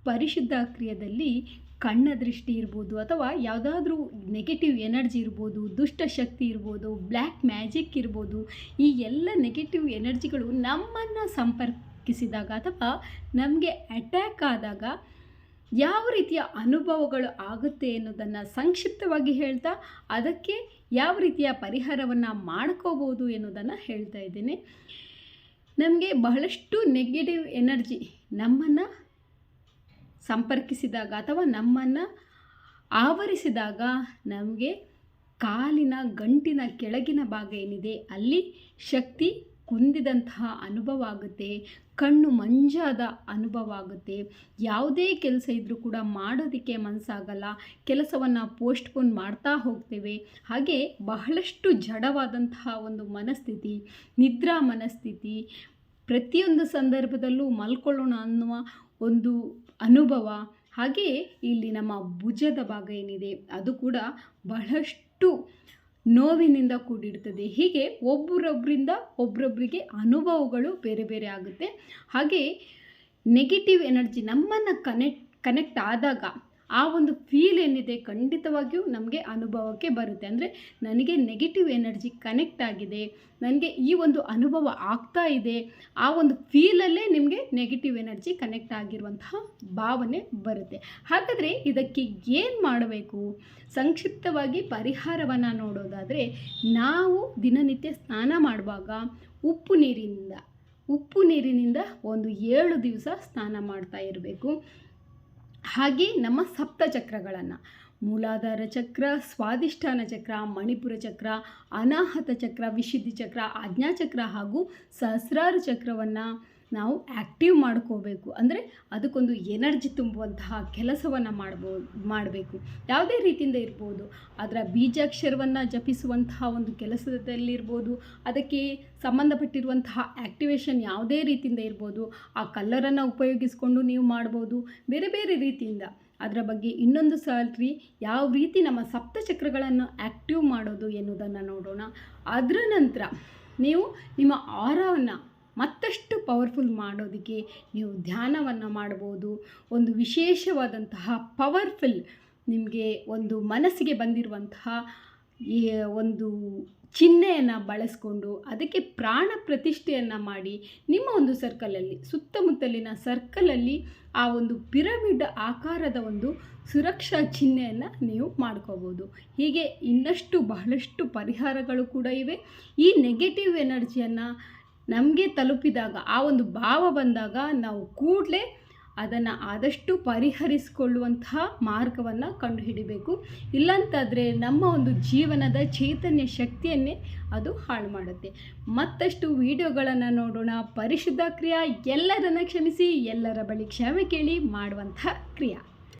ಪರಿಶುದ್ಧ ಕ್ರಿಯೆಯಲ್ಲಿ ಕಣ್ಣ ದೃಷ್ಟಿ ಇರ್ಬೋದು ಅಥವಾ ಯಾವುದಾದ್ರೂ ನೆಗೆಟಿವ್ ಎನರ್ಜಿ ಇರ್ಬೋದು, ದುಷ್ಟಶಕ್ತಿ ಇರ್ಬೋದು, ಬ್ಲ್ಯಾಕ್ ಮ್ಯಾಜಿಕ್ ಇರ್ಬೋದು, ಈ ಎಲ್ಲ ನೆಗೆಟಿವ್ ಎನರ್ಜಿಗಳು ನಮ್ಮನ್ನು ಸಂಪರ್ಕಿಸಿದಾಗ ಅಥವಾ ನಮಗೆ ಅಟ್ಯಾಕ್ ಆದಾಗ ಯಾವ ರೀತಿಯ ಅನುಭವಗಳು ಆಗುತ್ತೆ ಅನ್ನೋದನ್ನು ಸಂಕ್ಷಿಪ್ತವಾಗಿ ಹೇಳ್ತಾ ಅದಕ್ಕೆ ಯಾವ ರೀತಿಯ ಪರಿಹಾರವನ್ನು ಮಾಡ್ಕೋಬೋದು ಎನ್ನುವುದನ್ನು ಹೇಳ್ತಾ ಇದ್ದೇನೆ. ನಮಗೆ ಬಹಳಷ್ಟು ನೆಗೆಟಿವ್ ಎನರ್ಜಿ ನಮ್ಮನ್ನು ಸಂಪರ್ಕಿಸಿದಾಗ ಅಥವಾ ನಮ್ಮನ್ನು ಆವರಿಸಿದಾಗ ನಮಗೆ ಕಾಲಿನ ಗಂಟಿನ ಕೆಳಗಿನ ಭಾಗ ಏನಿದೆ ಅಲ್ಲಿ ಶಕ್ತಿ ಕುಂದಿದಂತಹ ಅನುಭವ ಆಗುತ್ತೆ, ಕಣ್ಣು ಮಂಜಾದ ಅನುಭವ ಆಗುತ್ತೆ, ಯಾವುದೇ ಕೆಲಸ ಇದ್ದರೂ ಕೂಡ ಮಾಡೋದಕ್ಕೆ ಮನಸ್ಸಾಗಲ್ಲ, ಕೆಲಸವನ್ನು ಪೋಸ್ಟ್ಪೋನ್ ಮಾಡ್ತಾ ಹೋಗ್ತೇವೆ. ಹಾಗೆ ಬಹಳಷ್ಟು ಜಡವಾದಂತಹ ಒಂದು ಮನಸ್ಥಿತಿ, ನಿದ್ರಾ ಮನಸ್ಥಿತಿ, ಪ್ರತಿಯೊಂದು ಸಂದರ್ಭದಲ್ಲೂ ಮಲ್ಕೊಳ್ಳೋಣ ಅನ್ನುವ ಒಂದು ಅನುಭವ. ಹಾಗೆಯೇ ಇಲ್ಲಿ ನಮ್ಮ ಭುಜದ ಭಾಗ ಏನಿದೆ ಅದು ಕೂಡ ಬಹಳಷ್ಟು ನೋವಿನಿಂದ ಕೂಡಿರ್ತದೆ. ಹೀಗೆ ಒಬ್ಬರೊಬ್ಬರಿಗೆ ಅನುಭವಗಳು ಬೇರೆ ಬೇರೆ ಆಗುತ್ತೆ. ಹಾಗೆ ನೆಗೆಟಿವ್ ಎನರ್ಜಿ ನಮ್ಮನ್ನು ಕನೆಕ್ಟ್ ಆದಾಗ ಆ ಒಂದು ಫೀಲ್ ಏನಿದೆ ಖಂಡಿತವಾಗಿಯೂ ನಮಗೆ ಅನುಭವಕ್ಕೆ ಬರುತ್ತೆ. ಅಂದರೆ ನನಗೆ ನೆಗೆಟಿವ್ ಎನರ್ಜಿ ಕನೆಕ್ಟ್ ಆಗಿದೆ, ನನಗೆ ಈ ಒಂದು ಅನುಭವ ಆಗ್ತಾ ಇದೆ, ಆ ಒಂದು ಫೀಲಲ್ಲೇ ನಿಮಗೆ ನೆಗೆಟಿವ್ ಎನರ್ಜಿ ಕನೆಕ್ಟ್ ಆಗಿರುವಂತಹ ಭಾವನೆ ಬರುತ್ತೆ. ಹಾಗಾದರೆ ಇದಕ್ಕೆ ಏನು ಮಾಡಬೇಕು? ಸಂಕ್ಷಿಪ್ತವಾಗಿ ಪರಿಹಾರವನ್ನು ನೋಡೋದಾದರೆ, ನಾವು ದಿನನಿತ್ಯ ಸ್ನಾನ ಮಾಡುವಾಗ ಉಪ್ಪು ನೀರಿನಿಂದ ಒಂದು 7 ದಿವಸ ಸ್ನಾನ ಮಾಡ್ತಾ ಇರಬೇಕು. ಹಾಗೆ ನಮ್ಮ ಸಪ್ತಚಕ್ರಗಳನ್ನು ಮೂಲಾಧಾರ ಚಕ್ರ, ಸ್ವಾಧಿಷ್ಠಾನ ಚಕ್ರ, ಮಣಿಪುರ ಚಕ್ರ, ಅನಾಹತ ಚಕ್ರ, ವಿಶುದ್ಧಿ ಚಕ್ರ, ಆಜ್ಞಾಚಕ್ರ ಹಾಗೂ ಸಹಸ್ರಾರ ಚಕ್ರವನ್ನು ನಾವು ಆ್ಯಕ್ಟಿವ್ ಮಾಡ್ಕೋಬೇಕು. ಅಂದರೆ ಅದಕ್ಕೊಂದು ಎನರ್ಜಿ ತುಂಬುವಂತಹ ಕೆಲಸವನ್ನು ಮಾಡಬೇಕು. ಯಾವುದೇ ರೀತಿಯಿಂದ ಇರ್ಬೋದು, ಅದರ ಬೀಜಾಕ್ಷರವನ್ನು ಜಪಿಸುವಂತಹ ಒಂದು ಕೆಲಸದಲ್ಲಿರ್ಬೋದು, ಅದಕ್ಕೆ ಸಂಬಂಧಪಟ್ಟಿರುವಂತಹ ಆ್ಯಕ್ಟಿವೇಶನ್ ಯಾವುದೇ ರೀತಿಯಿಂದ ಇರ್ಬೋದು, ಆ ಕಲ್ಲರನ್ನು ಉಪಯೋಗಿಸ್ಕೊಂಡು ನೀವು ಮಾಡ್ಬೋದು. ಬೇರೆ ಬೇರೆ ರೀತಿಯಿಂದ ಅದರ ಬಗ್ಗೆ ಇನ್ನೊಂದು ಸಾರಿ ಯಾವ ರೀತಿ ನಮ್ಮ ಸಪ್ತಚಕ್ರಗಳನ್ನು ಆ್ಯಕ್ಟಿವ್ ಮಾಡೋದು ಎನ್ನುವುದನ್ನು ನೋಡೋಣ. ಅದರ ನಂತರ ನೀವು ನಿಮ್ಮ ಆರಾವನ್ನು ಮತ್ತಷ್ಟು ಪವರ್ಫುಲ್ ಮಾಡೋದಕ್ಕೆ ನೀವು ಧ್ಯಾನವನ್ನು ಮಾಡ್ಬೋದು. ಒಂದು ವಿಶೇಷವಾದಂತಹ ಪವರ್ಫುಲ್ ನಿಮಗೆ ಒಂದು ಮನಸ್ಸಿಗೆ ಬಂದಿರುವಂತಹ ಒಂದು ಚಿಹ್ನೆಯನ್ನು ಬಳಸ್ಕೊಂಡು ಅದಕ್ಕೆ ಪ್ರಾಣ ಪ್ರತಿಷ್ಠೆಯನ್ನು ಮಾಡಿ ನಿಮ್ಮ ಒಂದು ಸರ್ಕಲಲ್ಲಿ, ಸುತ್ತಮುತ್ತಲಿನ ಸರ್ಕಲಲ್ಲಿ ಆ ಒಂದು ಪಿರಮಿಡ್ ಆಕಾರದ ಒಂದು ಸುರಕ್ಷಾ ಚಿಹ್ನೆಯನ್ನು ನೀವು ಮಾಡ್ಕೋಬೋದು. ಹೀಗೆ ಇನ್ನಷ್ಟು ಬಹಳಷ್ಟು ಪರಿಹಾರಗಳು ಕೂಡ ಇವೆ. ಈ ನೆಗೆಟಿವ್ ಎನರ್ಜಿಯನ್ನು ನಮಗೆ ತಲುಪಿದಾಗ, ಆ ಒಂದು ಭಾವ ಬಂದಾಗ ನಾವು ಕೂಡಲೇ ಅದನ್ನು ಆದಷ್ಟು ಪರಿಹರಿಸಿಕೊಳ್ಳುವಂತಹ ಮಾರ್ಗವನ್ನು ಕಂಡುಹಿಡಿಬೇಕು. ಇಲ್ಲಂತಾದರೆ ನಮ್ಮ ಒಂದು ಜೀವನದ ಚೈತನ್ಯ ಶಕ್ತಿಯನ್ನೇ ಅದು ಹಾಳು ಮಾಡುತ್ತೆ. ಮತ್ತಷ್ಟು ವಿಡಿಯೋಗಳನ್ನು ನೋಡೋಣ. ಪರಿಶುದ್ಧ ಕ್ರಿಯಾ ಎಲ್ಲರನ್ನು ಕ್ಷಮಿಸಿ, ಎಲ್ಲರ ಬಳಿ ಕ್ಷಮೆ ಕೇಳಿ ಮಾಡುವಂಥ ಕ್ರಿಯಾ.